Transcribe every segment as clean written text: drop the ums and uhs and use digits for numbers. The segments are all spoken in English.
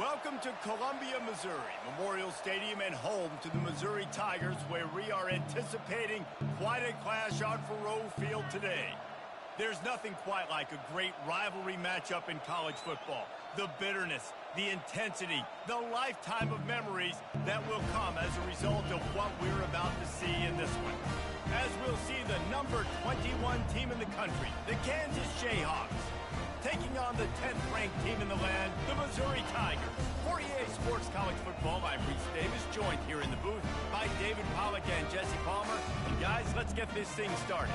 Welcome to Columbia, Missouri, Memorial Stadium and home to the Missouri Tigers, where we are anticipating quite a clash on Faroe Field today. There's nothing quite like a great rivalry matchup in college football. The bitterness, the intensity, the lifetime of memories that will come as a result of what we're about to see in this one. As we'll see the number 21 team in the country, the Kansas Jayhawks, taking on the 10th-ranked team in the land, the Missouri Tigers. For EA Sports College Football, I'm Reese Davis, joined here in the booth by David Pollack and Jesse Palmer. And guys, let's get this thing started.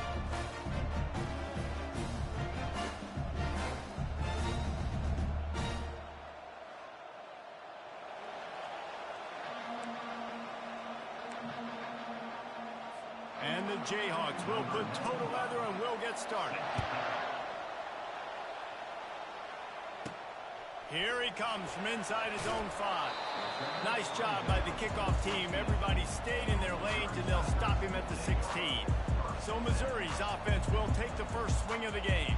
And the Jayhawks will put total leather and will get started. Here he comes from inside his own 5. Nice job by the kickoff team. Everybody stayed in their lanes, and they'll stop him at the 16. So Missouri's offense will take the first swing of the game.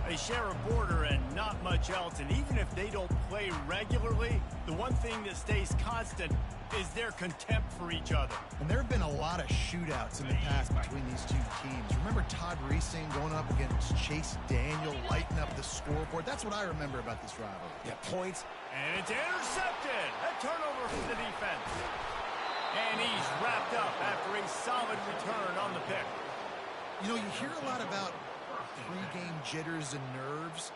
They share a border and not much else, and even if they don't play regularly, the one thing that stays constant is their contempt for each other. And there have been a lot of shootouts in the past between these two teams. Remember Todd Reesing going up against Chase Daniel, lighting up the scoreboard? That's what I remember about this rivalry. Yeah, points. And it's intercepted. A turnover for the defense. And he's wrapped up after a solid return on the pick. You know, you hear a lot about pre-game jitters and nerves.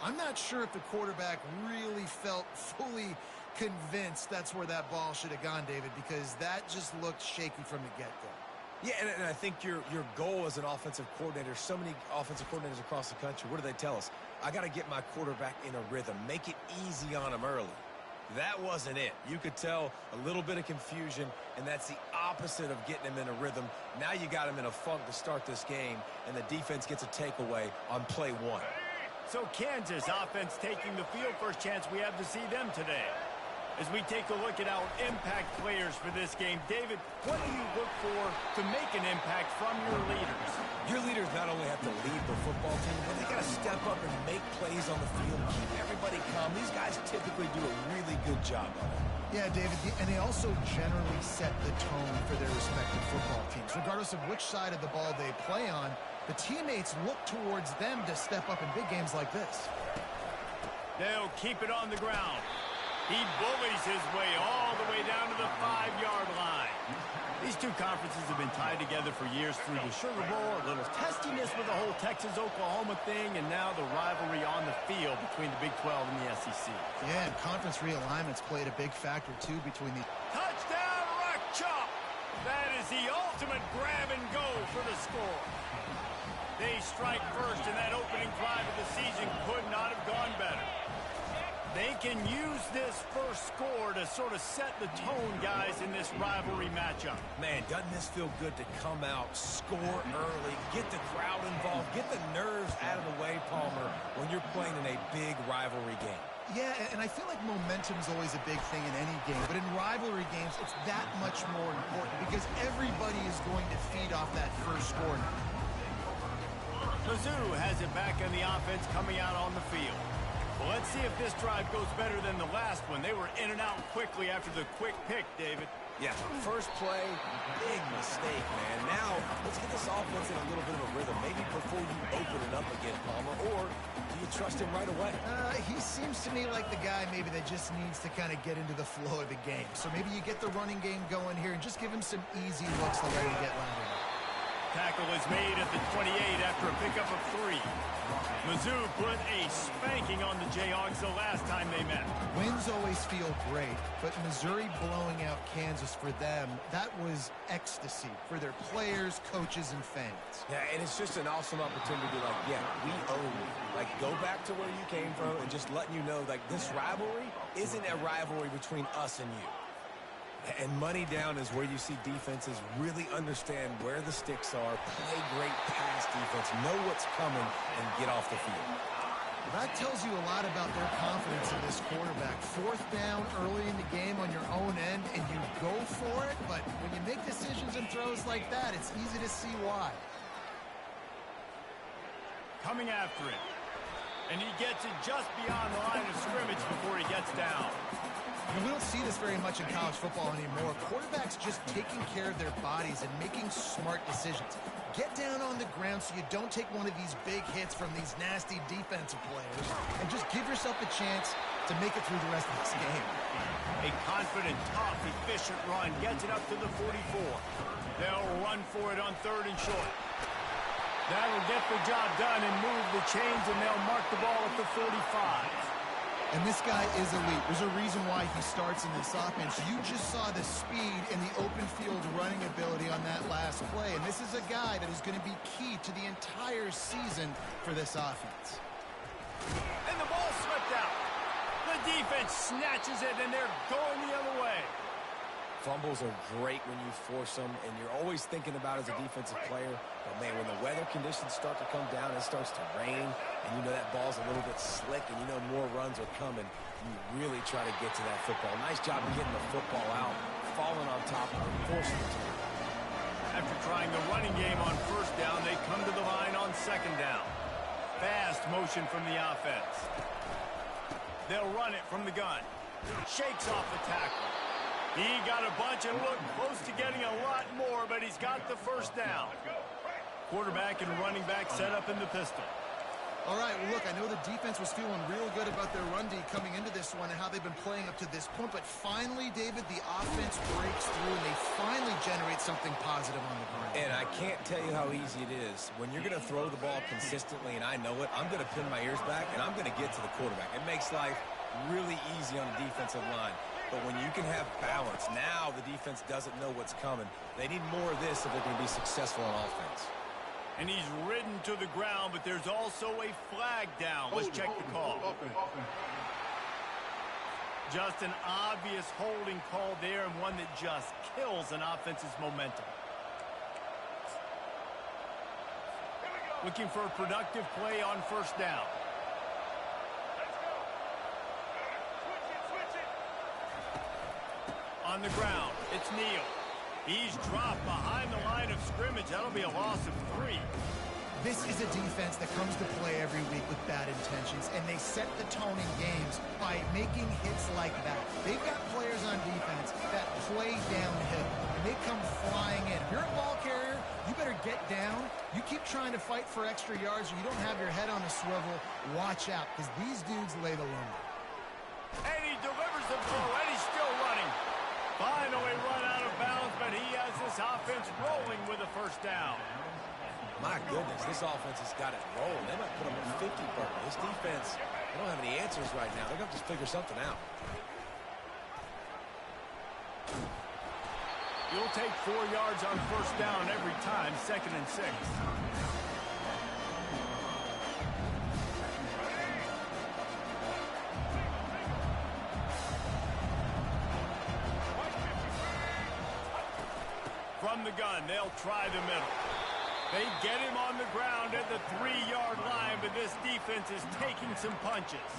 I'm not sure if the quarterback really felt fully convinced that's where that ball should have gone, David, because that just looked shaky from the get-go. Yeah, and I think your goal as an offensive coordinator, so many offensive coordinators across the country, what do they tell us? I got to get my quarterback in a rhythm, make it easy on him early. That wasn't it. You could tell a little bit of confusion, and that's the opposite of getting him in a rhythm. Now you got him in a funk to start this game, and the defense gets a takeaway on play 1. So Kansas offense taking the field. First chance we have to see them today. As we take a look at our impact players for this game, David, what do you look for to make an impact from your leaders? Your leaders not only have to lead the football team, but they got to step up and make plays on the field, keep everybody calm. These guys typically do a really good job on it. Yeah, David, and they also generally set the tone for their respective football teams. Regardless of which side of the ball they play on, the teammates look towards them to step up in big games like this. They'll keep it on the ground. He bullies his way all the way down to the 5-yard line. These two conferences have been tied together for years through the Sugar Bowl, a little testiness with the whole Texas-Oklahoma thing, and now the rivalry on the field between the Big 12 and the SEC. Yeah, and conference realignments played a big factor, too, between the... Touchdown, Rock Chop! That is the ultimate grab and go for the score. They strike first, and that opening drive of the season could not have gone better. They can use this first score to sort of set the tone, guys, in this rivalry matchup. Man, doesn't this feel good to come out, score early, get the crowd involved, get the nerves out of the way, Palmer, when you're playing in a big rivalry game? Yeah, and I feel like momentum's always a big thing in any game, but in rivalry games, it's that much more important because everybody is going to feed off that first score. Mizzou has it back on the offense coming out on the field. Well, let's see if this drive goes better than the last one. They were in and out quickly after the quick pick, David. Yeah, first play, big mistake, man. Now, let's get this offense in a little bit of a rhythm. Maybe before you open it up again, Palmer, or do you trust him right away? He seems to me like the guy maybe that just needs to kind of get into the flow of the game. So maybe you get the running game going here and just give him some easy looks to let him get landed. Tackle is made at the 28 after a pickup of 3. Mizzou put a spanking on the Jayhawks the last time they met. Wins always feel great, but Missouri blowing out Kansas for them, that was ecstasy for their players, coaches, and fans. Yeah, and it's just an awesome opportunity to, like, yeah, we own you. Like, go back to where you came from and just letting you know, like, this rivalry isn't a rivalry between us and you. And money down is where you see defenses really understand where the sticks are, play great pass defense, know what's coming, and get off the field. That tells you a lot about their confidence in this quarterback. 4th down early in the game on your own end, and you go for it, but when you make decisions and throws like that, it's easy to see why. Coming after it. And he gets it just beyond the line of scrimmage before he gets down. And we don't see this very much in college football anymore. Quarterbacks just taking care of their bodies and making smart decisions. Get down on the ground so you don't take one of these big hits from these nasty defensive players and just give yourself a chance to make it through the rest of this game. A confident, tough, efficient run gets it up to the 44. They'll run for it on 3rd and short. That'll get the job done and move the chains, and they'll mark the ball at the 45. And this guy is elite. There's a reason why he starts in this offense. You just saw the speed and the open field running ability on that last play. And this is a guy that is going to be key to the entire season for this offense. And the ball slipped out. The defense snatches it, and they're going the other way. Fumbles are great when you force them, and you're always thinking about it as a defensive player. But, man, when the weather conditions start to come down, it starts to rain, and you know that ball's a little bit slick, and you know more runs are coming. You really try to get to that football. Nice job of getting the football out, falling on top of it, forcing it to him. After trying the running game on 1st down, they come to the line on 2nd down. Fast motion from the offense. They'll run it from the gun. Shakes off the tackle. He got a bunch and looked close to getting a lot more, but he's got the 1st down. Quarterback and running back set up in the pistol. All right, well, look, I know the defense was feeling real good about their run D coming into this one and how they've been playing up to this point, but finally, David, the offense breaks through and they finally generate something positive on the ground. And I can't tell you how easy it is. When you're going to throw the ball consistently, and I know it, I'm going to pin my ears back, and I'm going to get to the quarterback. It makes life really easy on the defensive line. But when you can have balance, now the defense doesn't know what's coming. They need more of this if they're going to be successful on offense. And he's ridden to the ground, but there's also a flag down. Let's check the call. Just an obvious holding call there, and one that just kills an offense's momentum. Looking for a productive play on 1st down. On the ground, it's Neal. He's dropped behind the line of scrimmage. That'll be a loss of 3. This is a defense that comes to play every week with bad intentions, and they set the tone in games by making hits like that. They've got players on defense that play downhill, and they come flying in. If you're a ball carrier, you better get down. You keep trying to fight for extra yards, or you don't have your head on a swivel. Watch out, because these dudes lay the lumber. And he delivers the throw, and he's still running. Finally run out of bounds, but he has this offense rolling with a 1st down. My goodness, this offense has got it rolling. They might put them in 50 burger. This defense, they don't have any answers right now. They're going to just figure something out. You'll take 4 yards on 1st down every time, 2nd and 6. From the gun, they'll try the middle. They get him on the ground at the 3-yard line, but this defense is taking some punches.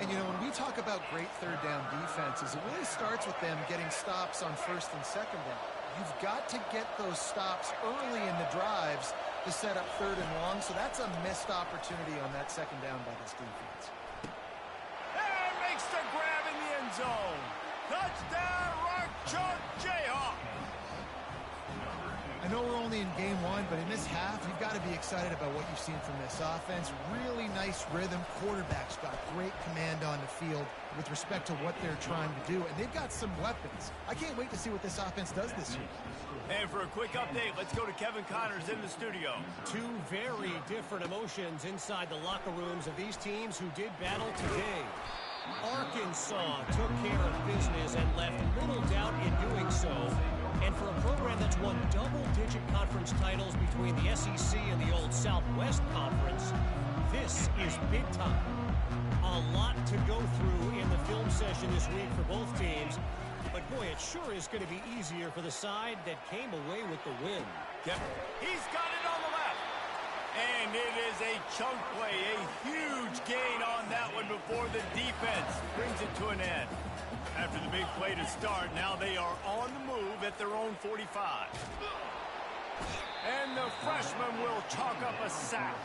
And, you know, when we talk about great 3rd down defenses, it really starts with them getting stops on 1st and 2nd down. You've got to get those stops early in the drives to set up 3rd and long, so that's a missed opportunity on that 2nd down by this defense. And makes the grab in the end zone. Touchdown, Rock Chalk Jayhawk. I know we're only in game 1, but in this half, you've got to be excited about what you've seen from this offense. Really nice rhythm. Quarterback's got great command on the field with respect to what they're trying to do, and they've got some weapons. I can't wait to see what this offense does this year. And for a quick update, let's go to Kevin Connors in the studio. 2 very different emotions inside the locker rooms of these teams who did battle today. Arkansas took care of business and left little doubt in doing so. And for a program that's won double-digit conference titles between the SEC and the old Southwest Conference, this is big time. A lot to go through in the film session this week for both teams. But, boy, it sure is going to be easier for the side that came away with the win. Yep. He's got it on the left. And it is a chunk play, a huge gain on that one before the defense brings it to an end. After the big play to start, now they are on the move at their own 45. And the freshman will chalk up a sack.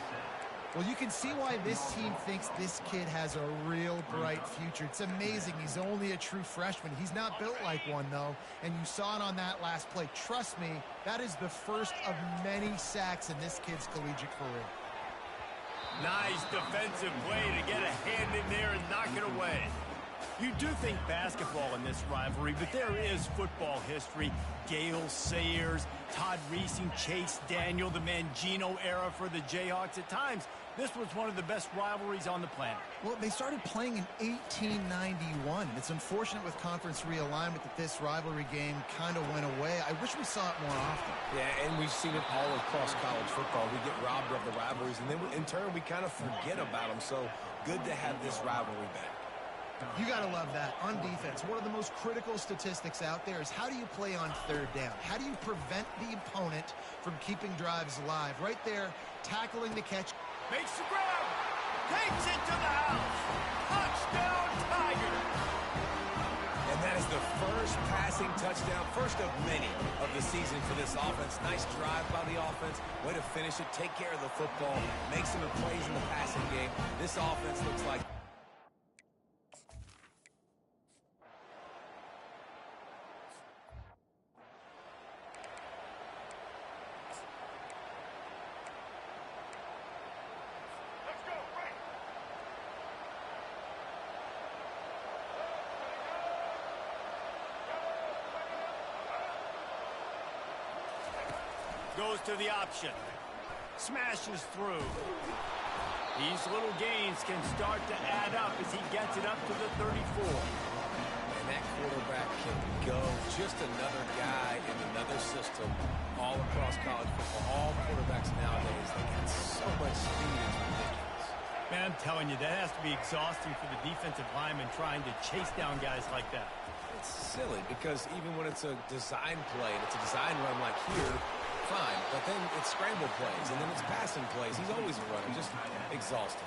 Well, you can see why this team thinks this kid has a real bright future. It's amazing. He's only a true freshman. He's not built like one, though, and you saw it on that last play. Trust me, that is the first of many sacks in this kid's collegiate career. Nice defensive play to get a hand in there and knock it away. You do think basketball in this rivalry, but there is football history. Gale Sayers, Todd Reesing, Chase Daniel, the Mangino era for the Jayhawks. At times, this was one of the best rivalries on the planet. Well, they started playing in 1891. It's unfortunate with conference realignment that this rivalry game kind of went away. I wish we saw it more often. Yeah, and we've seen it all across college football. We get robbed of the rivalries, and then in turn, we kind of forget about them. So good to have this rivalry back. You got to love that. On defense, one of the most critical statistics out there is how do you play on third down? How do you prevent the opponent from keeping drives alive? Right there, tackling the catch. Makes the grab. Takes it to the house. Touchdown, Tigers. And that is the first passing touchdown, first of many of the season for this offense. Nice drive by the offense. Way to finish it, take care of the football, make some plays in the passing game. This offense looks like goes to the option. Smashes through. These little gains can start to add up as he gets it up to the 34. And that quarterback can go. Just another guy in another system all across college football. All quarterbacks nowadays, they got so much speed, it's ridiculous. Man, I'm telling you, that has to be exhausting for the defensive lineman trying to chase down guys like that. It's silly because even when it's a design play, and it's a design run like here, fine, but then it's scramble plays, and then it's passing plays. He's always a runner, just exhausting.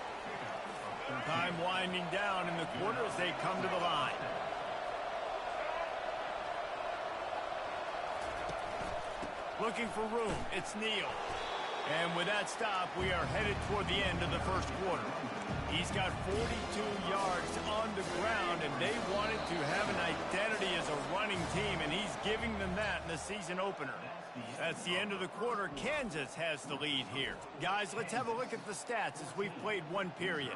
Time winding down in the quarter as they come to the line. Looking for room, it's Neal. And with that stop, we are headed toward the end of the first quarter. He's got 42 yards on the ground, and they wanted to have an identity as a running team, and he's giving them that in the season opener. That's the end of the quarter. Kansas has the lead here. Guys, let's have a look at the stats as we've played one period.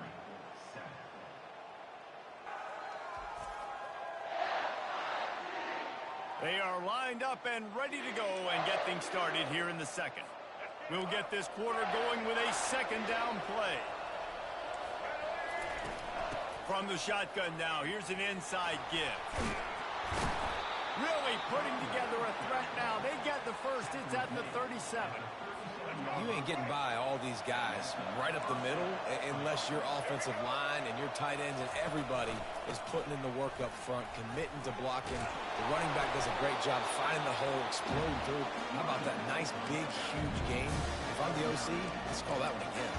They are lined up and ready to go and get things started here in the second. We'll get this quarter going with a second down play. From the shotgun now, here's an inside give. Really putting together a threat now. They get the first. It's at the 37. You ain't getting by all these guys right up the middle unless your offensive line and your tight ends and everybody is putting in the work up front, committing to blocking. The running back does a great job finding the hole, exploding through. How about that nice, big, huge game? If I'm the OC, let's call that one again.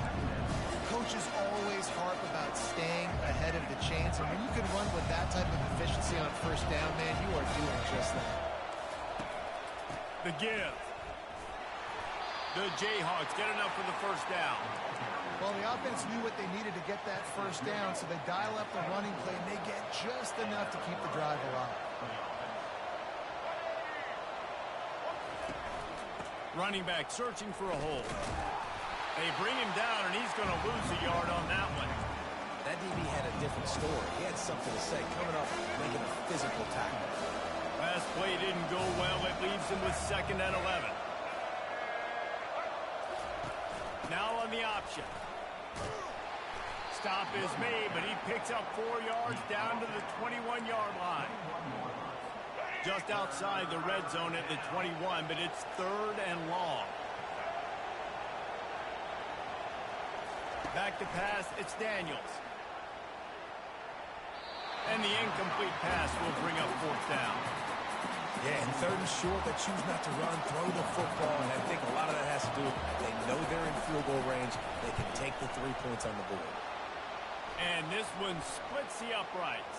Coaches always harp about staying ahead of the chains, and when you can run with that type of efficiency on first down, man, you are doing just that. The give. The Jayhawks get enough for the first down. Well, the offense knew what they needed to get that first down, so they dial up the running play, and they get just enough to keep the drive alive. Running back searching for a hole. They bring him down, and he's going to lose a yard on that one. That DB had a different story. He had something to say, coming up, making a physical tackle. Last play didn't go well. It leaves him with 2nd and 11. Now on the option. Stop is made, but he picks up 4 yards down to the 21-yard line. Just outside the red zone at the 21, but it's 3rd and long. Back to pass, it's Daniels. And the incomplete pass will bring up 4th down. Yeah, and 3rd and short, they choose not to run, throw the football, and I think a lot of that has to do with they know they're in field goal range. They can take the 3 points on the board. And this one splits the uprights.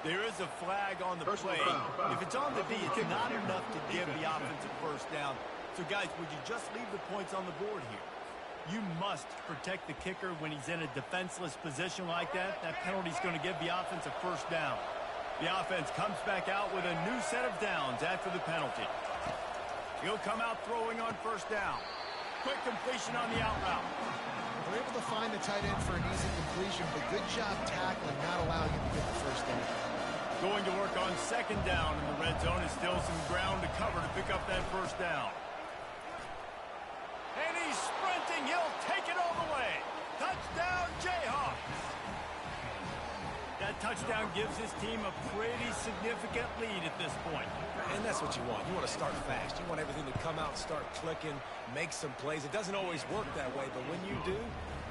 There is a flag on the play. If it's on the D, it's not enough to give the offensive first down. So, guys, would you just leave the points on the board here? You must protect the kicker when he's in a defenseless position like that. That penalty's going to give the offense a first down. The offense comes back out with a new set of downs after the penalty. He'll come out throwing on first down. Quick completion on the out route. They're able to find the tight end for an easy completion, but good job tackling, not allowing him to get the first down. Going to work on second down in the red zone. Is still some ground to cover to pick up that first down. And he's sprinting. He'll take it all the way. Touchdown, Jayhawks. That touchdown gives his team a pretty significant lead at this point. And that's what you want. You want to start fast. You want everything to come out, start clicking, make some plays. It doesn't always work that way, but when you do,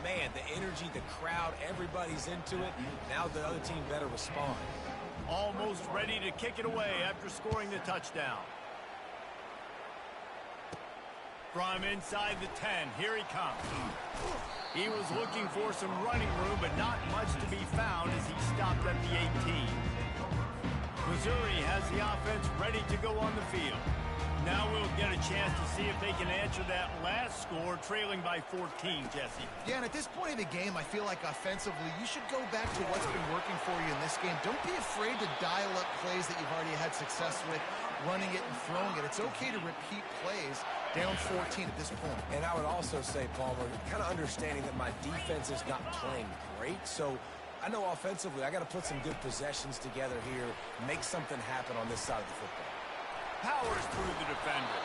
man, the energy, the crowd, everybody's into it. Now the other team better respond. Almost ready to kick it away after scoring the touchdown. From inside the 10, here he comes. He was looking for some running room, but not much to be found as he stopped at the 18. Missouri has the offense ready to go on the field. Now we'll get a chance to see if they can answer that last score, trailing by 14, Jesse. Yeah, and at this point in the game, I feel like offensively, you should go back to what's been working for you in this game. Don't be afraid to dial up plays that you've already had success with, running it and throwing it. It's okay to repeat plays down 14 at this point. And I would also say, Palmer, kind of understanding that my defense is not playing great, so I know offensively I got to put some good possessions together here, make something happen on this side of the football. Powers through the defender.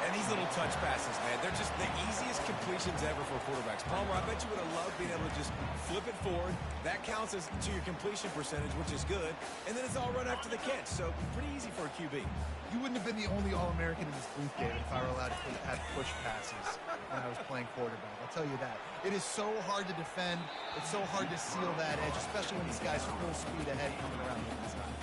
And these little touch passes, man, they're just the easiest completions ever for quarterbacks. Palmer, I bet you would have loved being able to just flip it forward. That counts as to your completion percentage, which is good. And then it's all run after the catch, so pretty easy for a QB. You wouldn't have been the only All-American in this booth, David, if I were allowed to have push passes when I was playing quarterback. I'll tell you that. It is so hard to defend. It's so hard to seal that edge, especially when these guys are full speed ahead coming around the inside.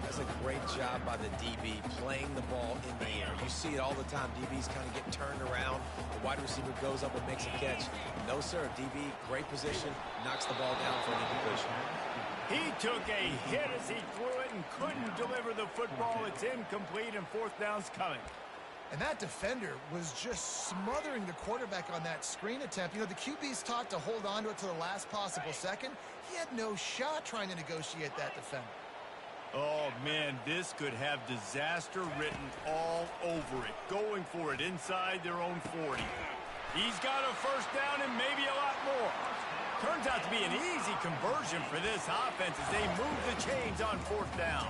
That's a great job by the DB playing the ball in the air. You see it all the time. DBs kind of get turned around. The wide receiver goes up and makes a catch. No, sir. DB, great position, knocks the ball down for an incompletion. He took a hit as he threw it and couldn't deliver the football. It's incomplete and fourth down's coming. And that defender was just smothering the quarterback on that screen attempt. You know, the QB's taught to hold on to it to the last possible second. He had no shot trying to negotiate that defender. Oh, man, this could have disaster written all over it. Going for it inside their own 40. He's got a first down and maybe a lot more. Turns out to be an easy conversion for this offense as they move the chains on fourth down.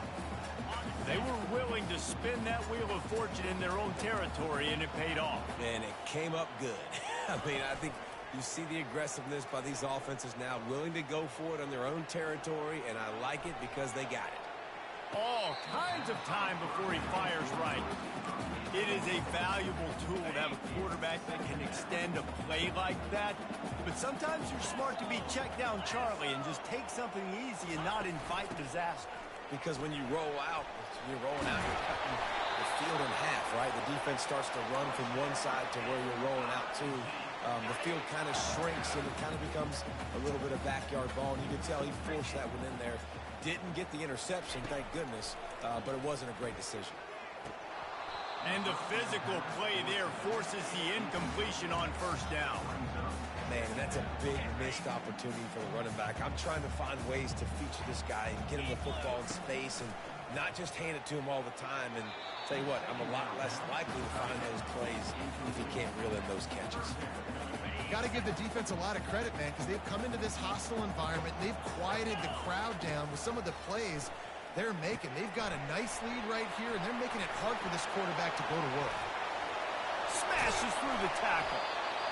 They were willing to spin that wheel of fortune in their own territory, and it paid off. And it came up good. I mean, I think you see the aggressiveness by these offenses now, willing to go for it on their own territory, and I like it because they got it. All kinds of time before he fires right. It is a valuable tool to have a quarterback that can extend a play like that. But sometimes you're smart to be check down Charlie and just take something easy and not invite disaster. Because when you roll out, you're rolling out, you're cutting the field in half, right? The defense starts to run from one side to where you're rolling out to. The field kind of shrinks and it kind of becomes a little bit of backyard ball. And you can tell he forced that one in there. Didn't get the interception, thank goodness, but it wasn't a great decision. And the physical play there forces the incompletion on first down. Man, that's a big missed opportunity for the running back. I'm trying to find ways to feature this guy and get him the football in space and not just hand it to him all the time. And tell you what, I'm a lot less likely to find those plays if he can't reel in those catches. Got to give the defense a lot of credit, man, because they've come into this hostile environment. They've quieted the crowd down with some of the plays they're making. They've got a nice lead right here, and they're making it hard for this quarterback to go to work. Smashes through the tackle.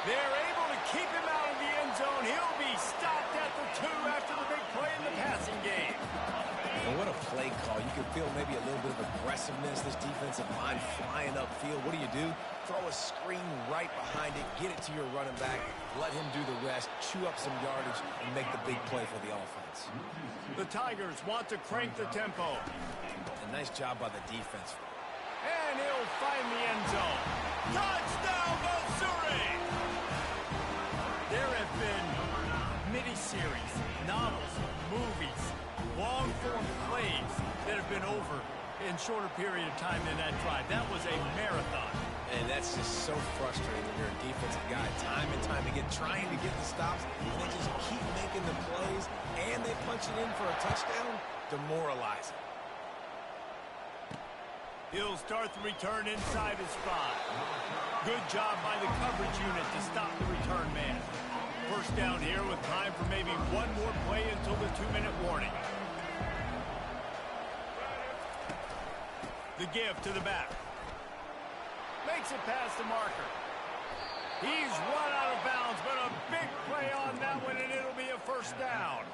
They're able to keep him out of the end zone. He'll be stopped at the 2 after the big play in the passing game. And what a play call. You can feel maybe a little bit of aggressiveness, this defensive line flying upfield. What do? Throw a screen right behind it, get it to your running back, let him do the rest, chew up some yardage, and make the big play for the offense. The Tigers want to crank the tempo. A nice job by the defense. And he'll find the end zone. Touchdown, Missouri! There have been miniseries, novels, movies, long-form plays that have been over in shorter period of time than that drive. That was a marathon. And that's just so frustrating when you're a defensive guy. Time and time again, trying to get the stops, and they just keep making the plays, and they punch it in for a touchdown. Demoralizing. He'll start the return inside his 5. Good job by the coverage unit to stop the return man. First down here with time for maybe one more play until the 2-minute warning. The give to the back. Makes it past the marker. He's run out of bounds, but a big play on that one, and it'll be a first down.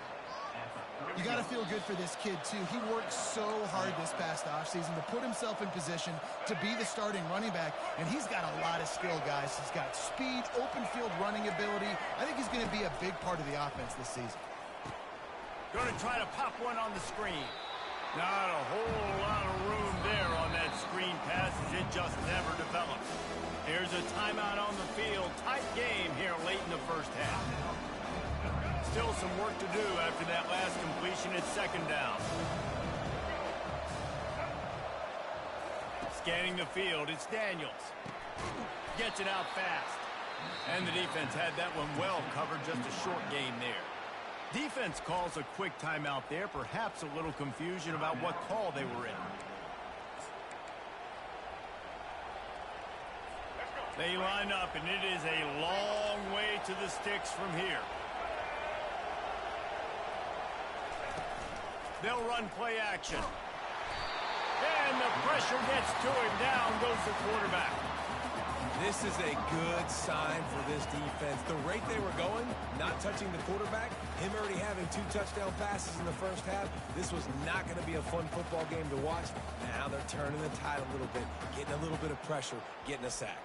You got to feel good for this kid, too. He worked so hard this past offseason to put himself in position to be the starting running back, and he's got a lot of skill, guys. He's got speed, open field running ability. I think he's going to be a big part of the offense this season. Going to try to pop one on the screen. Not a whole lot of room there on that screen pass as it just never develops. Here's a timeout on the field. Tight game here late in the first half. Still some work to do after that last completion at second down. Scanning the field, it's Daniels. Gets it out fast. And the defense had that one well covered, just a short gain there. Defense calls a quick timeout there, perhaps a little confusion about what call they were in. They line up, and it is a long way to the sticks from here. They'll run play action. And the pressure gets to him. Down goes the quarterback. This is a good sign for this defense. The rate they were going, not touching the quarterback, him already having 2 touchdown passes in the first half, this was not going to be a fun football game to watch. Now they're turning the tide a little bit, getting a little bit of pressure, getting a sack.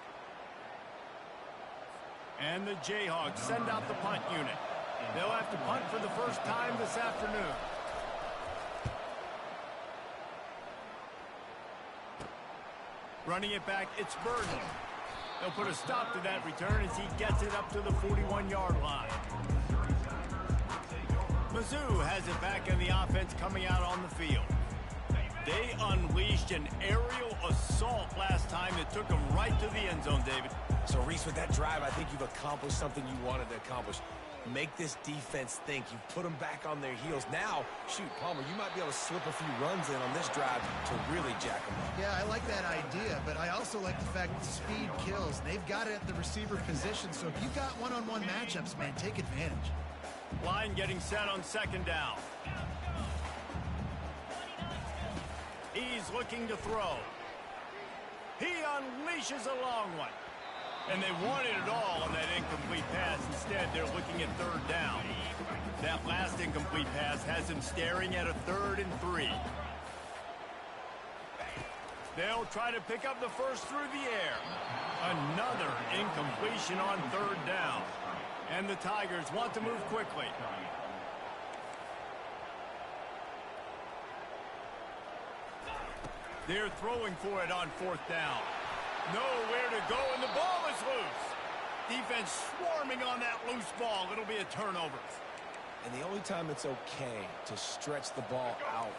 And the Jayhawks send out the punt unit. They'll have to punt for the first time this afternoon. Running it back, it's Burton. They'll put a stop to that return as he gets it up to the 41-yard line. Mizzou has it back in the offense coming out on the field. They unleashed an aerial assault last time that took them right to the end zone, David. So, Reese, with that drive, I think you've accomplished something you wanted to accomplish. Make this defense think. You put them back on their heels. Now, shoot, Palmer, you might be able to slip a few runs in on this drive to really jack them up. Yeah, I like that idea, but I also like the fact that speed kills. They've got it at the receiver position, so if you've got one-on-one matchups, man, take advantage. Line getting set on second down. He's looking to throw. He unleashes a long one. And they wanted it all on that incomplete pass. Instead, they're looking at third down. That last incomplete pass has him staring at a 3rd and 3. They'll try to pick up the first through the air. Another incompletion on third down. And the Tigers want to move quickly. They're throwing for it on 4th down. Nowhere to go, and the ball is loose. Defense swarming on that loose ball. It'll be a turnover. And the only time it's okay to stretch the ball out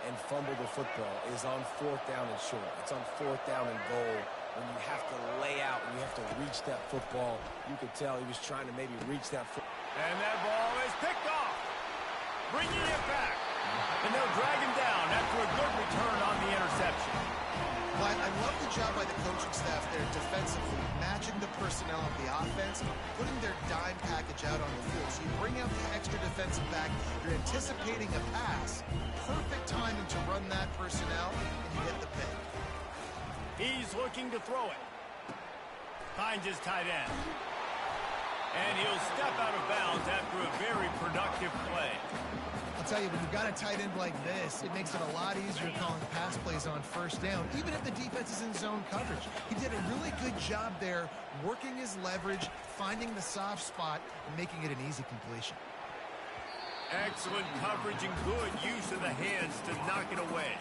and fumble the football is on 4th down and short. It's on 4th down and goal when you have to lay out and you have to reach that football. You could tell he was trying to maybe reach that football. And that ball is picked off. Bringing it back. And they'll drag him down after a good return on the interception. Well, I love the job by the coaching staff there defensively, matching the personnel of the offense, putting their dime package out on the field. So you bring out the extra defensive back, you're anticipating a pass, perfect timing to run that personnel, and you get the pick. He's looking to throw it. Finds his tight end. And he'll step out of bounds after a very productive play. I'll tell you, when you've got a tight end like this, it makes it a lot easier calling pass plays on first down, even if the defense is in zone coverage. He did a really good job there, working his leverage, finding the soft spot, and making it an easy completion. Excellent coverage and good use of the hands to knock it away.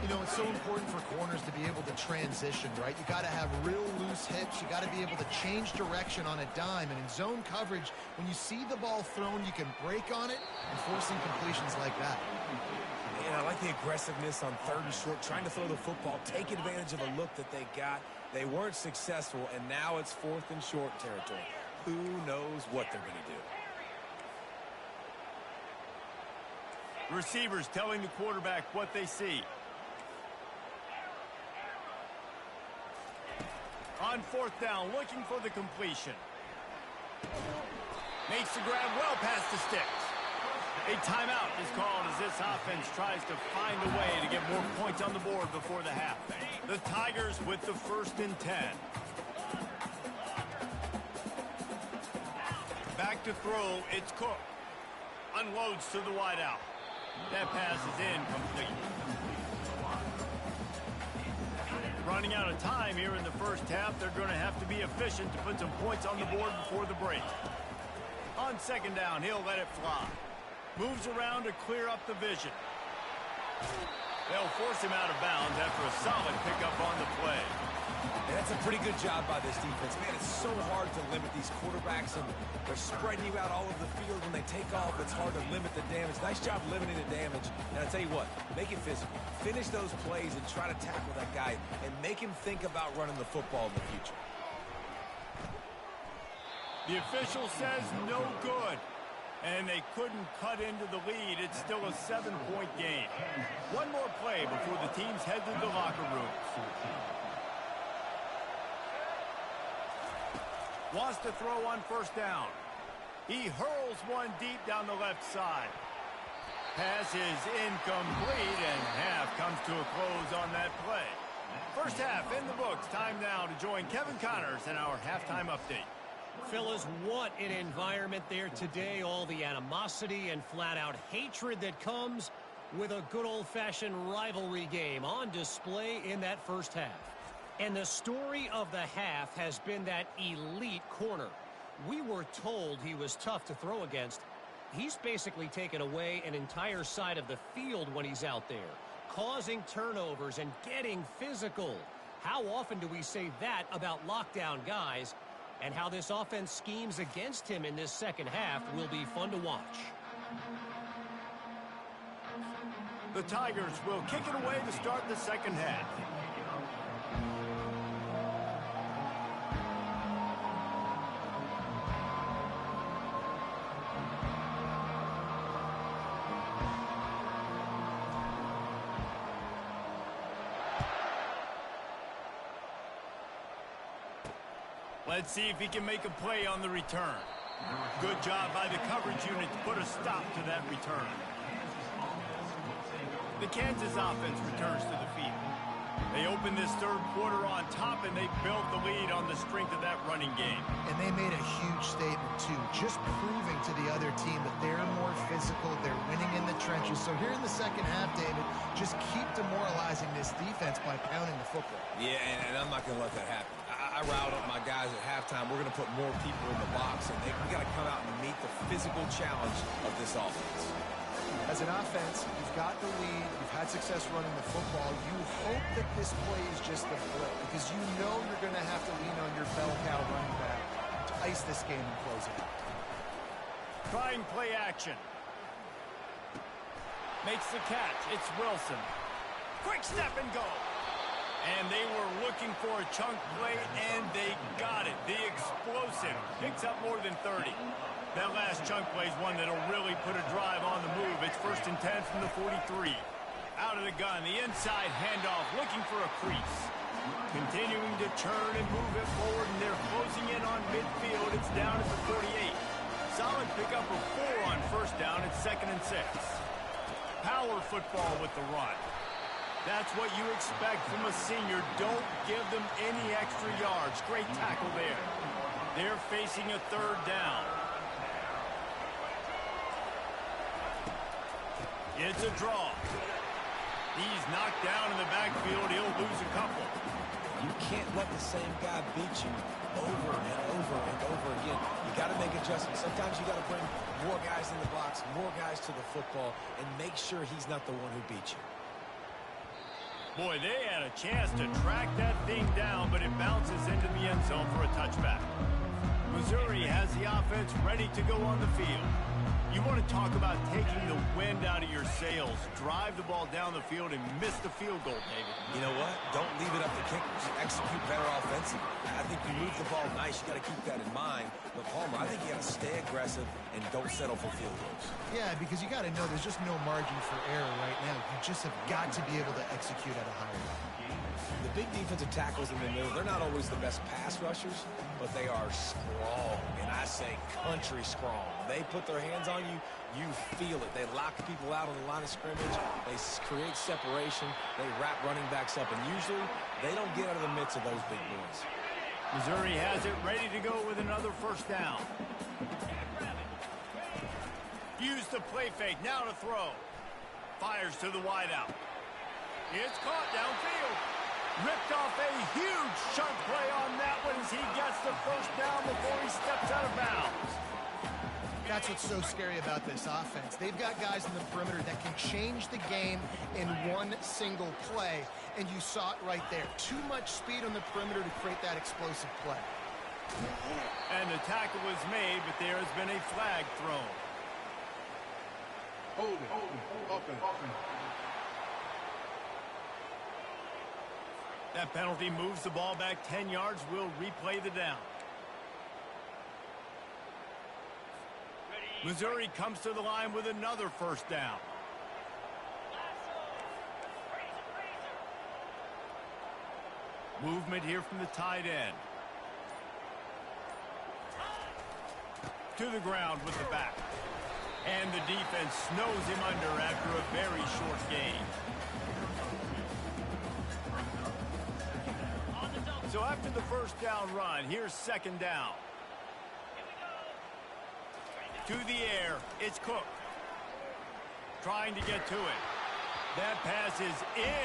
You know, it's so important for corners to be able to transition, right? You got to have real loose hips. You got to be able to change direction on a dime. And in zone coverage, when you see the ball thrown, you can break on it and force incompletions like that. And And I like the aggressiveness on 3rd and short, trying to throw the football, take advantage of a look that they got. They weren't successful, and now it's 4th and short territory. Who knows what they're going to do? Receivers telling the quarterback what they see. On 4th down, looking for the completion. Makes the grab well past the sticks. A timeout is called as this offense tries to find a way to get more points on the board before the half. The Tigers with the 1st and 10. Back to throw, it's Cook. Unloads to the wideout. That pass is incomplete. Running out of time here in the first half, they're going to have to be efficient to put some points on the board before the break. On 2nd down, he'll let it fly. Moves around to clear up the vision. They'll force him out of bounds after a solid pickup on the play. And that's a pretty good job by this defense. Man, it's so hard to limit these quarterbacks, and they're spreading you out all over the field. When they take off, it's hard to limit the damage. Nice job limiting the damage. And I tell you what, make it physical. Finish those plays and try to tackle that guy and make him think about running the football in the future. The official says no good. And they couldn't cut into the lead. It's still a 7-point game. One more play before the teams head to the locker rooms. Wants to throw on 1st down. He hurls one deep down the left side. Pass is incomplete, and half comes to a close on that play. First half in the books. Time now to join Kevin Connors in our halftime update. Fellas, what an environment there today. All the animosity and flat-out hatred that comes with a good old-fashioned rivalry game on display in that first half. And the story of the half has been that elite corner. We were told he was tough to throw against. He's basically taken away an entire side of the field when he's out there, causing turnovers and getting physical. How often do we say that about lockdown guys? And how this offense schemes against him in this second half will be fun to watch. The Tigers will kick it away to start the second half. Let's see if he can make a play on the return. Good job by the coverage unit to put a stop to that return. The Kansas offense returns to the field. They open this third quarter on top, and they built the lead on the strength of that running game. And they made a huge statement, too, just proving to the other team that they're more physical, they're winning in the trenches. So here in the second half, David, just keep demoralizing this defense by pounding the football. Yeah, and I'm not going to let that happen. I riled up my guys at halftime. We're going to put more people in the box, and we got to come out and meet the physical challenge of this offense. As an offense, you've got the lead, you've had success running the football. You hope that this play is just a blip, because you know you're going to have to lean on your bell cow running back to ice this game and close it out. Trying play action. Makes the catch. It's Wilson. Quick step and go. And they were looking for a chunk play, and they got it. The explosive picks up more than 30. That last chunk play is one that'll really put a drive on the move. It's 1st and 10 from the 43. Out of the gun, the inside handoff, looking for a crease. Continuing to turn and move it forward, and they're closing in on midfield. It's down at the 48. Solid pickup of 4 on 1st down. It's 2nd and 6. Power football with the run. That's what you expect from a senior. Don't give them any extra yards. Great tackle there. They're facing a 3rd down. It's a draw. He's knocked down in the backfield. He'll lose a couple. You can't let the same guy beat you over and over and over again. You got to make adjustments. Sometimes you got to bring more guys in the box, more guys to the football, and make sure he's not the one who beat you. Boy, they had a chance to track that thing down, but it bounces into the end zone for a touchback. Missouri has the offense ready to go on the field. You want to talk about taking the wind out of your sails. Drive the ball down the field and miss the field goal, David. You know what? Don't leave it up to kickers. Execute better offensively. I think you move the ball nice. You got to keep that in mind. But, Palmer, I think you got to stay aggressive and don't settle for field goals. Yeah, because you got to know there's just no margin for error right now. You just have got to be able to execute at a higher level. The big defensive tackles in the middle, they're not always the best pass rushers, but they are strong, and I say country strong. They put their hands on you, you feel it. They lock people out on the line of scrimmage. They create separation. They wrap running backs up, and usually they don't get out of the midst of those big boys. Missouri has it ready to go with another first down. Use the play fake, now to throw. Fires to the wideout. It's caught downfield. Ripped off a huge chunk play on that one as he gets the first down before he steps out of bounds. That's what's so scary about this offense. They've got guys in the perimeter that can change the game in one single play, and you saw it right there. Too much speed on the perimeter to create that explosive play. And the tackle was made, but there has been a flag thrown. Hold it. Open. That penalty moves the ball back 10 yards. We'll replay the down. Missouri comes to the line with another first down. Movement here from the tight end. To the ground with the back. And the defense snows him under after a very short gain. So after the first down run, here's second down. To the air, it's Cook. Trying to get to it. That pass is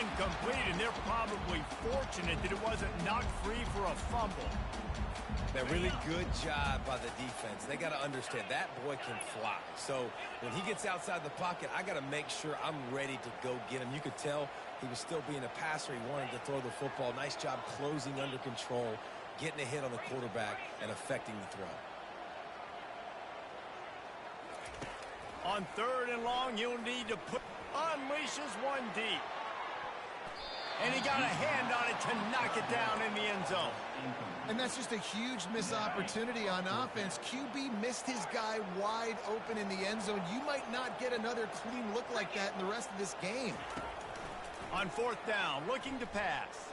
incomplete, and they're probably fortunate that it wasn't knocked free for a fumble. A really good job by the defense. They got to understand that boy can fly. So when he gets outside the pocket, I got to make sure I'm ready to go get him. You could tell he was still being a passer. He wanted to throw the football. Nice job closing under control, getting a hit on the quarterback, and affecting the throw. On third and long, you'll need to unleashes one deep. And he got a hand on it to knock it down in the end zone. And that's just a huge missed opportunity on offense. QB missed his guy wide open in the end zone. You might not get another clean look like that in the rest of this game. On fourth down, looking to pass.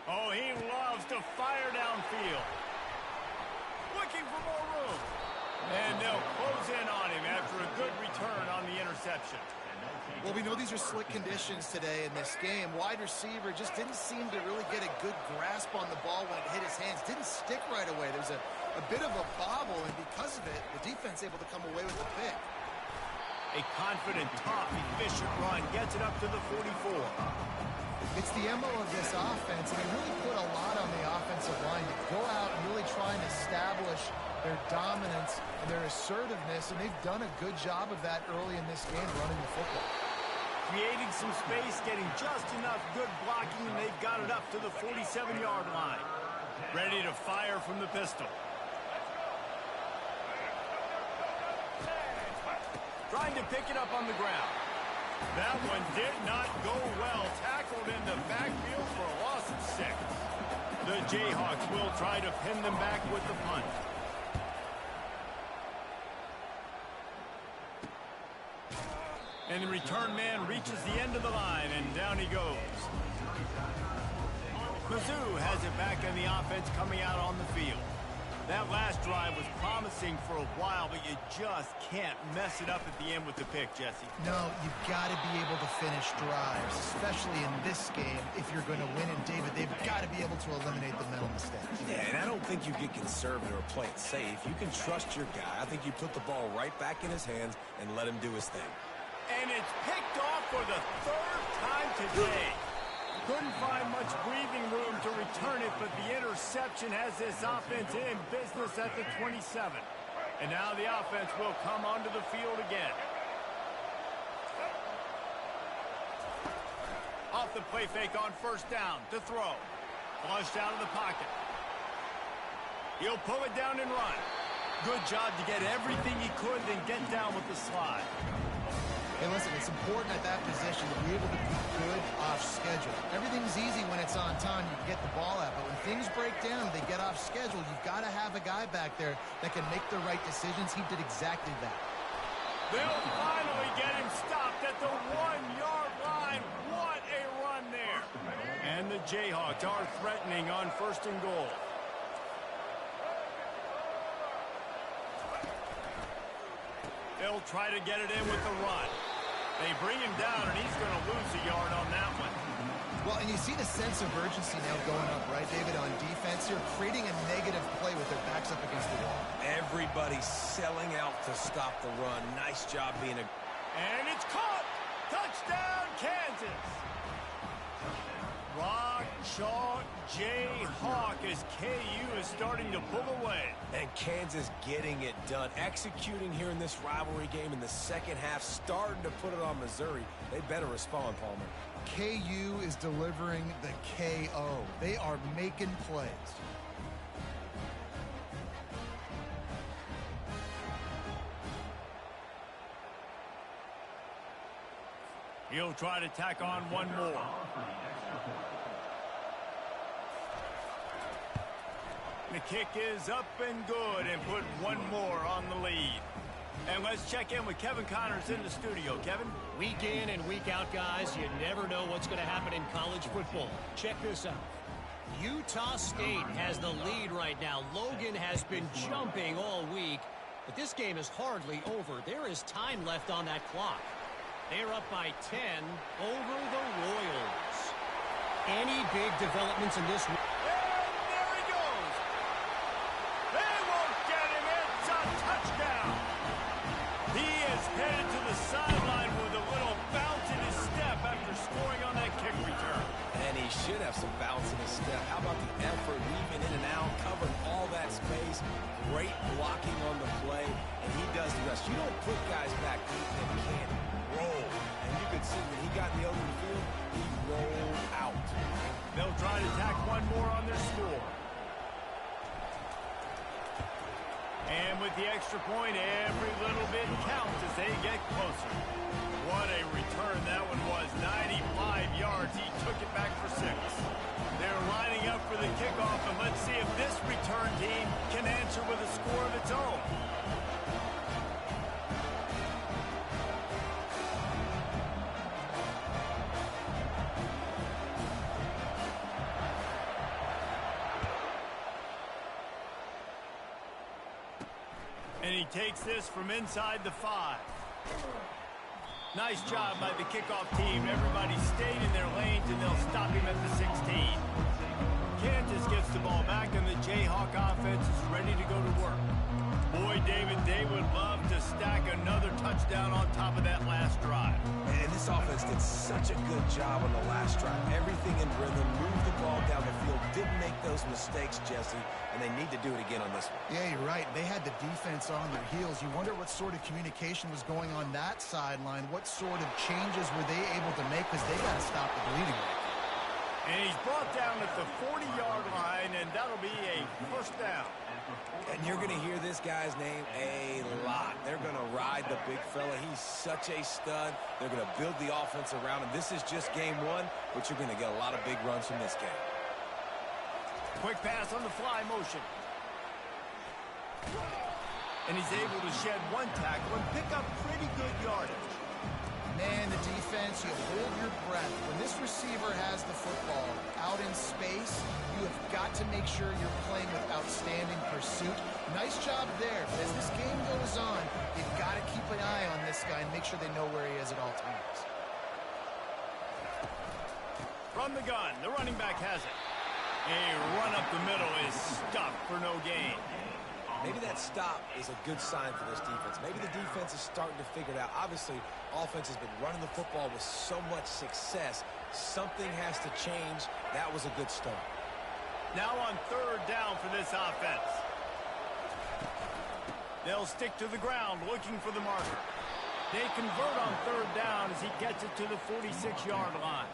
Oh, he loves to fire downfield. Looking for more room. And they'll close in on him after a good return on the interception. Well, we know these are slick conditions today in this game. Wide receiver just didn't seem to really get a good grasp on the ball when it hit his hands. Didn't stick right away. There's a bit of a bobble, and because of it, the defense able to come away with the pick. A confident, tough, efficient run gets it up to the 44. It's the MO of this offense, and they really put a lot on the offensive line to go out and really try and establish their dominance and their assertiveness, and they've done a good job of that early in this game running the football. Creating some space, getting just enough good blocking, and they've got it up to the 47-yard line. Ready to fire from the pistol. Trying to pick it up on the ground. That one did not go well. Tackled in the backfield for a loss of 6. The Jayhawks will try to pin them back with the punt. And the return man reaches the end of the line, and down he goes. Mizzou has it back in the offense coming out on the field. That last drive was promising for a while, but you just can't mess it up at the end with the pick, Jesse. No, you've got to be able to finish drives, especially in this game. If you're going to win it, David, they've got to be able to eliminate the mental mistakes. Yeah, and I don't think you get conservative or play it safe. You can trust your guy. I think you put the ball right back in his hands and let him do his thing. And it's picked off for the third time today. Couldn't find much breathing room to return it, but the interception has this offense in business at the 27. And now the offense will come onto the field again. Off the play fake on first down to throw. Flushed out of the pocket. He'll pull it down and run. Good job to get everything he could, then get down with the slide. Hey, listen, it's important at that position to be able to be good off schedule. Everything's easy when it's on time. You can get the ball out. But when things break down, they get off schedule, you've got to have a guy back there that can make the right decisions. He did exactly that. They'll finally get him stopped at the 1-yard line. What a run there. And the Jayhawks are threatening on 1st and goal. They'll try to get it in with the run. They bring him down, and he's going to lose a yard on that one. Well, and you see the sense of urgency now going up, right, David, on defense here, creating a negative play with their backs up against the wall. Everybody's selling out to stop the run. Nice job being a... And it's caught! Touchdown, Kansas! Rock, chalk, Jayhawk as KU is starting to pull away. And Kansas getting it done. Executing here in this rivalry game in the second half, starting to put it on Missouri. They better respond, Palmer. KU is delivering the KO. They are making plays. He'll try to tack on one more. The kick is up and good, and put one more on the lead. And let's check in with Kevin Connors in the studio. Kevin? Week in and week out, guys, you never know what's going to happen in college football. Check this out. Utah State has the lead right now. Logan has been jumping all week, but this game is hardly over. There is time left on that clock. They're up by 10 over the Royals. Any big developments in this? And there he goes. They won't get him. It's a touchdown. He is headed to the sideline with a little bounce in his step after scoring on that kick return. And he should have some bounce in his step. How about the effort, weaving in and out, covering all that space. Great blocking on the play, and he does the rest. You don't put guys back deep that can't roll. And you could see when he got in the open field, he rolled out. They'll try to tack one more on their score. And with the extra point, every little bit counts as they get closer. What a return that one was. 95 yards. He took it back for 6. They're lining up for the kickoff, and let's see if this return team can answer with a score of its own. And he takes this from inside the 5. Nice job by the kickoff team. Everybody stayed in their lanes, and they'll stop him at the 16. Kansas gets the ball back, and the Jayhawk offense is ready to go to work. Boy, David, they would love to stack another touchdown on top of that last drive. And this offense did such a good job on the last drive. Everything in rhythm, moved the ball down the field, didn't make those mistakes, Jesse, and they need to do it again on this one. Yeah, you're right. They had the defense on their heels. You wonder what sort of communication was going on that sideline. What sort of changes were they able to make, because they got to stop the bleeding right now. And he's brought down at the 40-yard line, and that'll be a first down. And you're going to hear this guy's name a lot. They're going to ride the big fella. He's such a stud. They're going to build the offense around him. This is just game 1, but you're going to get a lot of big runs from this game. Quick pass on the fly motion. And he's able to shed one tackle and pick up pretty good yardage. Man, the defense, you hold your breath. When this receiver has the football out in space, you have got to make sure you're playing with outstanding pursuit. Nice job there. But as this game goes on, you've got to keep an eye on this guy and make sure they know where he is at all times. From the gun, the running back has it. A run up the middle is stuffed for no gain. Maybe that stop is a good sign for this defense. Maybe the defense is starting to figure it out. Obviously, offense has been running the football with so much success. Something has to change. That was a good start. Now on 3rd down for this offense. They'll stick to the ground looking for the marker. They convert on 3rd down as he gets it to the 46-yard line.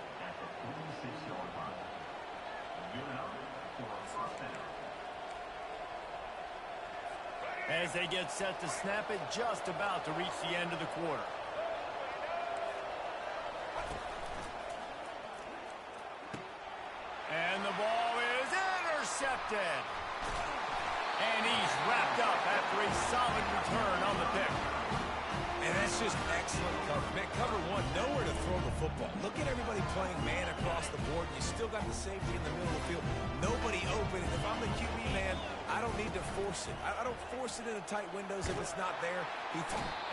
As they get set to snap it, just about to reach the end of the quarter. And the ball is intercepted. And he's wrapped up after a solid return on the pick. And that's just excellent cover. Man, cover one, nowhere to throw the football. Look at everybody playing man across the board. You still got the safety in the middle of the field. Nobody open. And if I'm the QB man, I don't need to force it. I don't force it into tight windows if it's not there.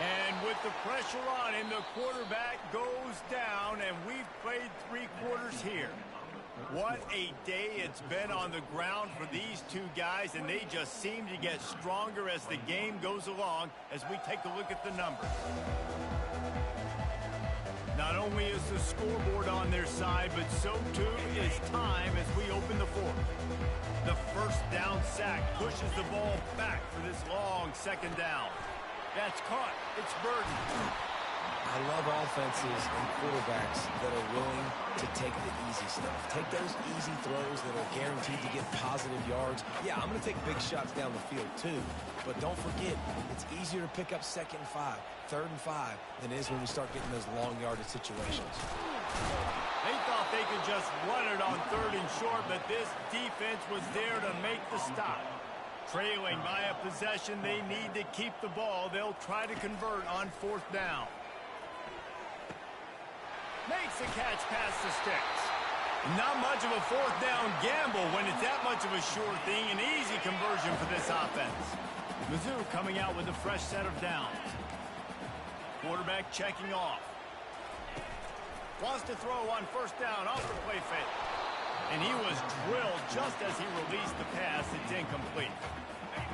And with the pressure on him, the quarterback goes down, and we've played 3 quarters here. What a day it's been on the ground for these two guys, and they just seem to get stronger as the game goes along as we take a look at the numbers. Not only is the scoreboard on their side, but so too is time as we open the fourth. The first down sack pushes the ball back for this long second down. That's caught. It's Burden. I love offenses and quarterbacks that are willing to take the easy stuff. Take those easy throws that are guaranteed to get positive yards. Yeah, I'm going to take big shots down the field too. But don't forget, it's easier to pick up 2nd and 5, 3rd and 5 than it is when we start getting those long yardage situations. They thought they could just run it on 3rd and short, but this defense was there to make the stop. Trailing by a possession, they need to keep the ball. They'll try to convert on 4th down. Makes the catch past the sticks. Not much of a 4th down gamble when it's that much of a sure thing. An easy conversion for this offense. Mizzou coming out with a fresh set of downs. Quarterback checking off. Wants to throw on 1st down off the play fake. And he was drilled just as he released the pass. It's incomplete.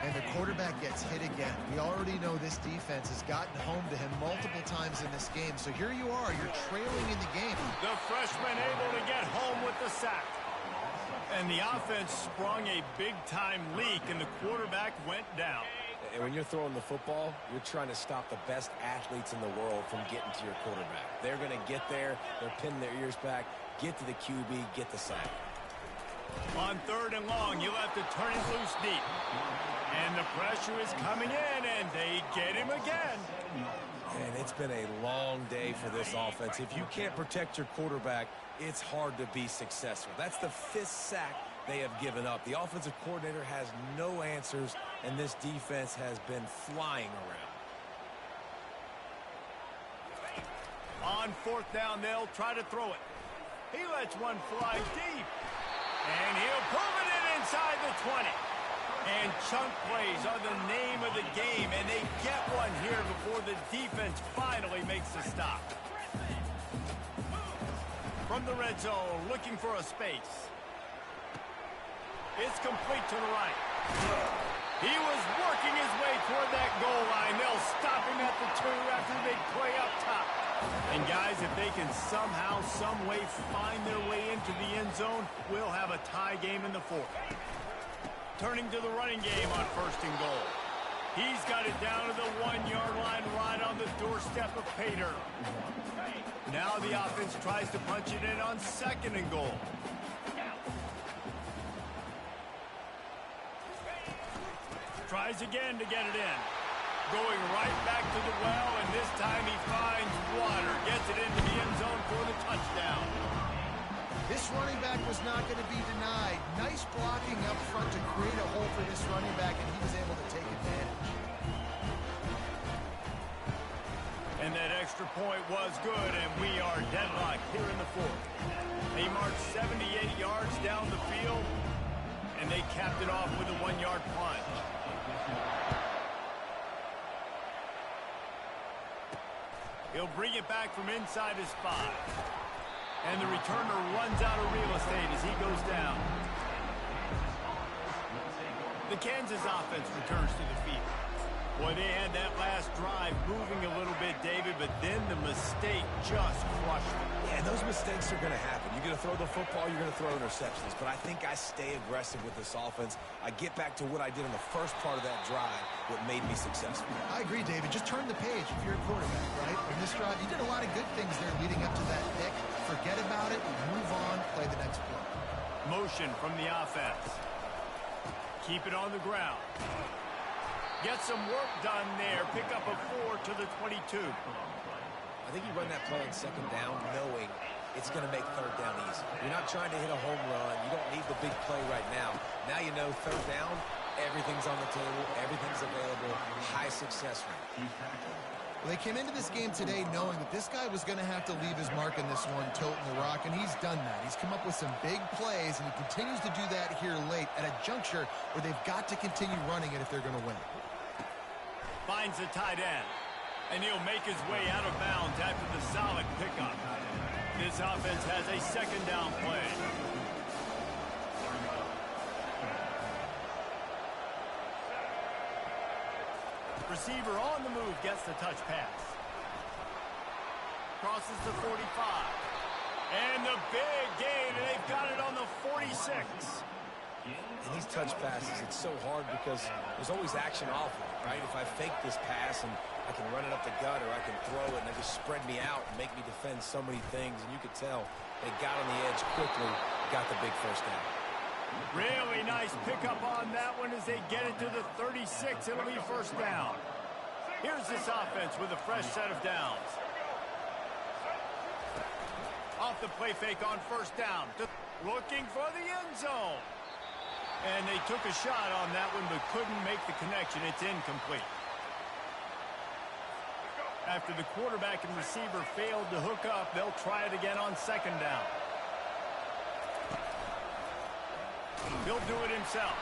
And the quarterback gets hit again. We already know this defense has gotten home to him multiple times in this game. So here you are, you're trailing in the game. The freshman able to get home with the sack. And the offense sprung a big-time leak, and the quarterback went down. And when you're throwing the football, you're trying to stop the best athletes in the world from getting to your quarterback. They're going to get there, they're pinning their ears back, get to the QB, get the sack. On 3rd and long, you'll have to turn it loose deep. And the pressure is coming in, and they get him again. And it's been a long day for this offense. If you can't protect your quarterback, it's hard to be successful. That's the 5th sack they have given up. The offensive coordinator has no answers, and this defense has been flying around. On 4th down, they'll try to throw it. He lets one fly deep. And he'll pull it in inside the 20. And chunk plays are the name of the game, and they get one here before the defense finally makes the stop. From the red zone, looking for a space. It's complete to the right. He was working his way toward that goal line. They'll stop him at the 2 after the big play up top. And guys, if they can somehow, some way find their way into the end zone, we'll have a tie game in the 4th. Turning to the running game on 1st and goal. He's got it down to the 1-yard line right on the doorstep of Pater. Now the offense tries to punch it in on 2nd and goal. Tries again to get it in. Going right back to the well, and this time he finds water. Gets it into the end zone for the touchdown. This running back was not going to be denied. Nice blocking up front to create a hole for this running back, and he was able to take advantage. And that extra point was good, and we are deadlocked here in the 4th. They marched 78 yards down the field, and they capped it off with a 1-yard plunge. He'll bring it back from inside his 5. And the returner runs out of real estate as he goes down. The Kansas offense returns to the field. Boy, they had that last drive moving a little bit, David, but then the mistake just crushed them. Yeah, and those mistakes are going to happen. You're going to throw the football, you're going to throw interceptions. But I think I stay aggressive with this offense. I get back to what I did in the first part of that drive, what made me successful. I agree, David. Just turn the page if you're a quarterback, right? In this drive, you did a lot of good things there leading up to that pick. Forget about it, move on, play the next play. Motion from the offense. Keep it on the ground. Get some work done there. Pick up a 4 to the 22. I think you run that play on second down knowing it's going to make third down easy. You're not trying to hit a home run. You don't need the big play right now. Now you know third down, everything's on the table, everything's available, high success rate. Well, they came into this game today knowing that this guy was going to have to leave his mark in this one, toting the rock, and he's done that. He's come up with some big plays, and he continues to do that here late at a juncture where they've got to continue running it if they're going to win. Finds the tight end, and he'll make his way out of bounds after the solid pickup. This offense has a second down play. Receiver on the move gets the touch pass. Crosses the 45. And the big gain, and they've got it on the 46. And these touch passes, it's so hard because there's always action off of it, right? If I fake this pass and I can run it up the gut, or I can throw it and they just spread me out and make me defend so many things. And you could tell they got on the edge quickly, got the big first down. Really nice pickup on that one as they get it to the 36. It'll be first down. Here's this offense with a fresh set of downs. Off the play fake on first down. Looking for the end zone. And they took a shot on that one but couldn't make the connection. It's incomplete. After the quarterback and receiver failed to hook up, they'll try it again on second down. He'll do it himself.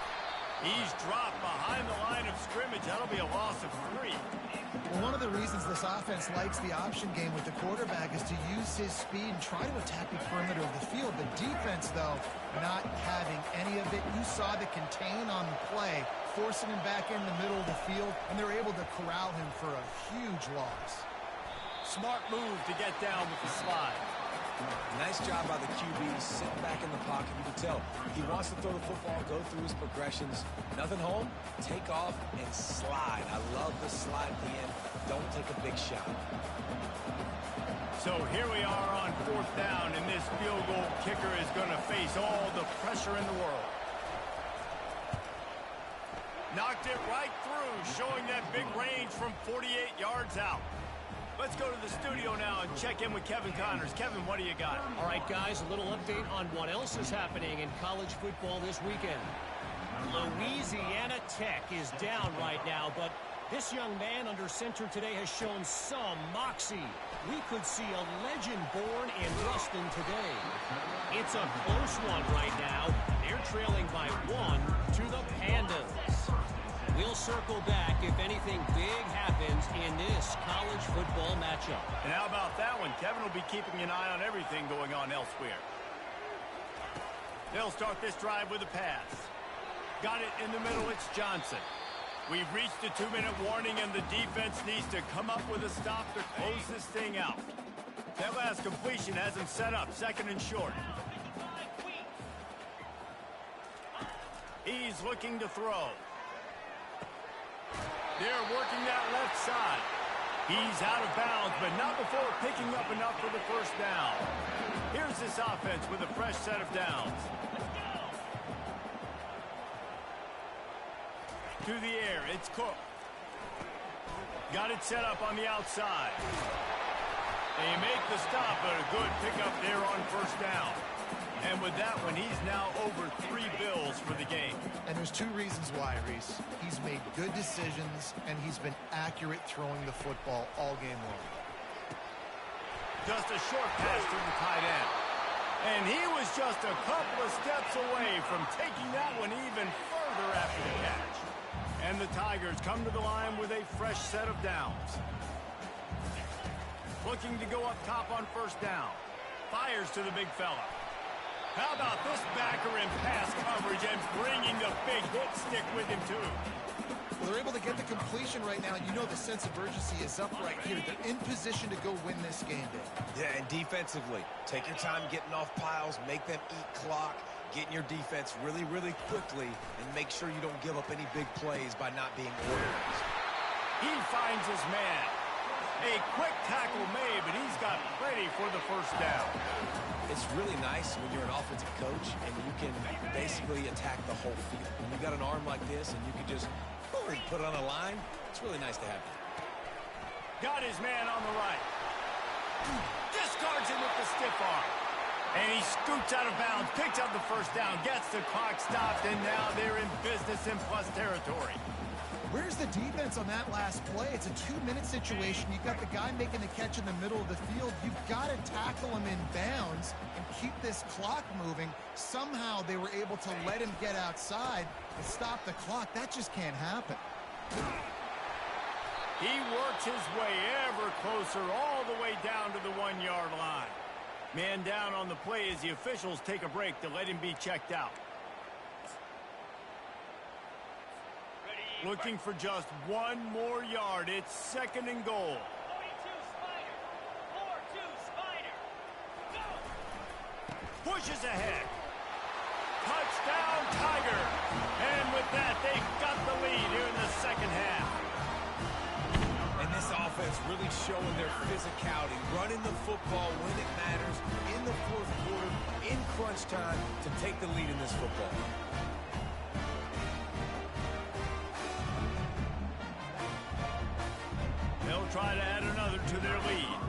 He's dropped behind the line of scrimmage. That'll be a loss of 3. Well, one of the reasons this offense likes the option game with the quarterback is to use his speed and try to attack the perimeter of the field. The defense, though, not having any of it. You saw the contain on the play, forcing him back in the middle of the field, and they're able to corral him for a huge loss. Smart move to get down with the slide. Nice job by the QB, sitting back in the pocket. You can tell he wants to throw the football, go through his progressions. Nothing home, take off, and slide. I love the slide at the end. Don't take a big shot. So here we are on fourth down, and this field goal kicker is going to face all the pressure in the world. Knocked it right through, showing that big range from 48 yards out. Let's go to the studio now and check in with Kevin Connors. Kevin, what do you got? All right, guys, a little update on what else is happening in college football this weekend. Louisiana Tech is down right now, but this young man under center today has shown some moxie. We could see a legend born in Ruston today. It's a close one right now. They're trailing by 1 to the Pandas. We'll circle back if anything big happens in this college football matchup. And how about that one? Kevin will be keeping an eye on everything going on elsewhere. They'll start this drive with a pass. Got it in the middle. It's Johnson. We've reached the 2-minute warning, and the defense needs to come up with a stop to close this thing out. That last completion has him set up, second and short. He's looking to throw. They're working that left side. He's out of bounds, but not before picking up enough for the first down. Here's this offense with a fresh set of downs. To the air, it's Cook. Got it set up on the outside. They make the stop, but a good pickup there on first down. And with that one, he's now over 3 bills for the game. And there's 2 reasons why, Reese. He's made good decisions, and he's been accurate throwing the football all game long. Just a short pass to the tight end. And he was just a couple of steps away from taking that one even further after the catch. And the Tigers come to the line with a fresh set of downs. Looking to go up top on first down. Fires to the big fella. How about this backer in pass coverage and bringing the big hit stick with him, too? Well, they're able to get the completion right now. You know the sense of urgency is up right here. They're in position to go win this game, Dave. Yeah, and defensively, take your time getting off piles, make them eat clock, get in your defense really, really quickly, and make sure you don't give up any big plays by not being organized. He finds his man. A quick tackle made, but he's got plenty for the first down. It's really nice when you're an offensive coach and you can basically attack the whole field. When you got an arm like this and you can just Or he put it on the line. It's really nice to have that. Got his man on the right. Discards him with the stiff arm. And he scoots out of bounds, picks up the first down, gets the clock stopped, and now they're in business in plus territory. Where's the defense on that last play? It's a 2-minute situation. You've got the guy making the catch in the middle of the field. You've got to tackle him in bounds and keep this clock moving. Somehow they were able to let him get outside and stop the clock. That just can't happen. He works his way ever closer all the way down to the 1-yard line. Man down on the play as the officials take a break to let him be checked out. Looking for just one more yard. It's 2nd and goal. 42 Spider. 4-2 Spider. Go! Pushes ahead. Touchdown, Tiger. And with that, they've got the lead here in the second half. And this offense really showing their physicality, running the football when it matters, in the fourth quarter, in crunch time, to take the lead in this football. They'll try to add another to their lead.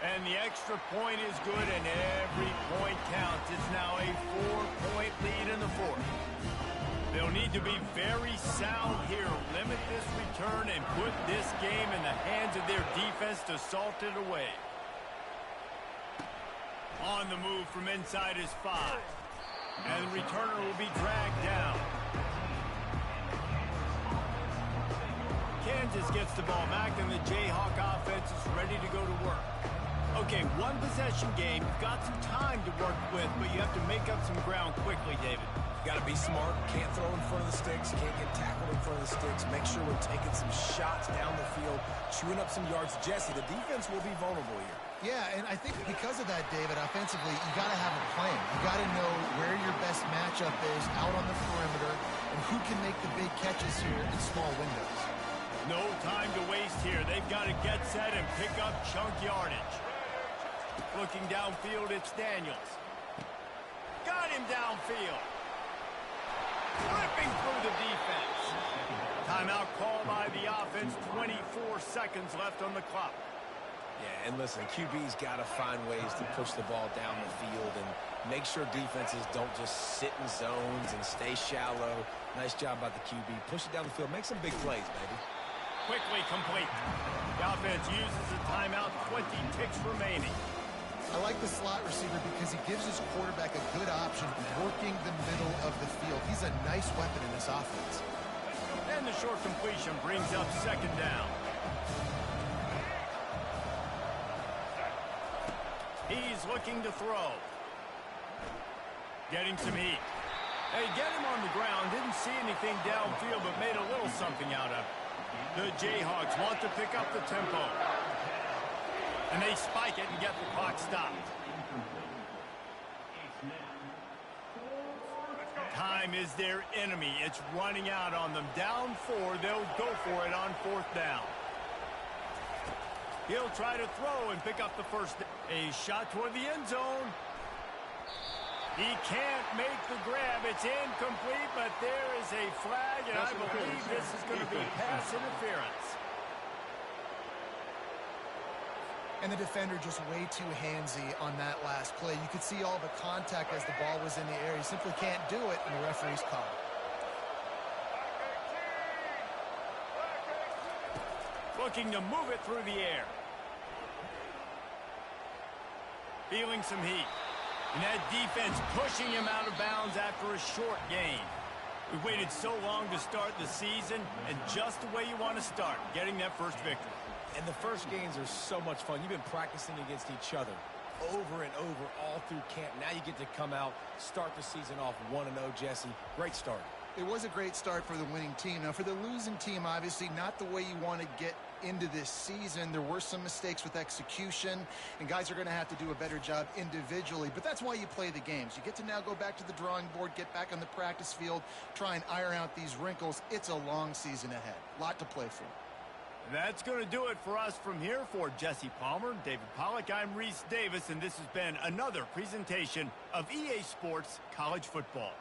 And the extra point is good, and every point counts. It's now a 4-point lead in the fourth. They'll need to be very sound here, limit this return, and put this game in the hands of their defense to salt it away. On the move from inside his 5. And the returner will be dragged down. Kansas gets the ball back, and the Jayhawk offense is ready to go to work. Okay, one possession game. You've got some time to work with, but you have to make up some ground quickly, David. Got to be smart. Can't throw in front of the sticks. Can't get tackled in front of the sticks. Make sure we're taking some shots down the field, chewing up some yards. Jesse, the defense will be vulnerable here. Yeah, and I think because of that, David, offensively, you got to have a plan. You got to know where your best matchup is out on the perimeter and who can make the big catches here in small windows. No time to waste here. They've got to get set and pick up chunk yardage. Looking downfield, it's Daniels. Got him downfield. Ripping through the defense. Timeout called by the offense. 24 seconds left on the clock. Yeah, and listen, QB's got to find ways to push the ball down the field and make sure defenses don't just sit in zones and stay shallow. Nice job by the QB. Push it down the field. Make some big plays, baby. Quickly complete. The offense uses a timeout. 20 ticks remaining. I like the slot receiver because he gives his quarterback a good option working the middle of the field. He's a nice weapon in this offense. And the short completion brings up 2nd down. He's looking to throw. Getting some heat. They get him on the ground. Didn't see anything downfield, but made a little something out of it. The Jayhawks want to pick up the tempo. And they spike it and get the clock stopped. Time is their enemy. It's running out on them. Down 4, they'll go for it on 4th down. He'll try to throw and pick up the first. A shot toward the end zone. He can't make the grab. It's incomplete, but there is a flag, and I believe this is going to be pass interference. And the defender just way too handsy on that last play. You could see all the contact as the ball was in the air. He simply can't do it, and the referee's call it. Looking to move it through the air. Feeling some heat. And that defense pushing him out of bounds after a short gain. We waited so long to start the season, and just the way you want to start, getting that first victory. And the first games are so much fun. You've been practicing against each other over and over all through camp. Now you get to come out, start the season off 1-0, Jesse. Great start. It was a great start for the winning team. Now, for the losing team, obviously not the way you want to get into this season. There were some mistakes with execution, and guys are going to have to do a better job individually. But that's why you play the games. You get to now go back to the drawing board, get back on the practice field, try and iron out these wrinkles. It's a long season ahead. A lot to play for. That's going to do it for us from here. For Jesse Palmer, David Pollack, I'm Reese Davis, and this has been another presentation of EA Sports College Football.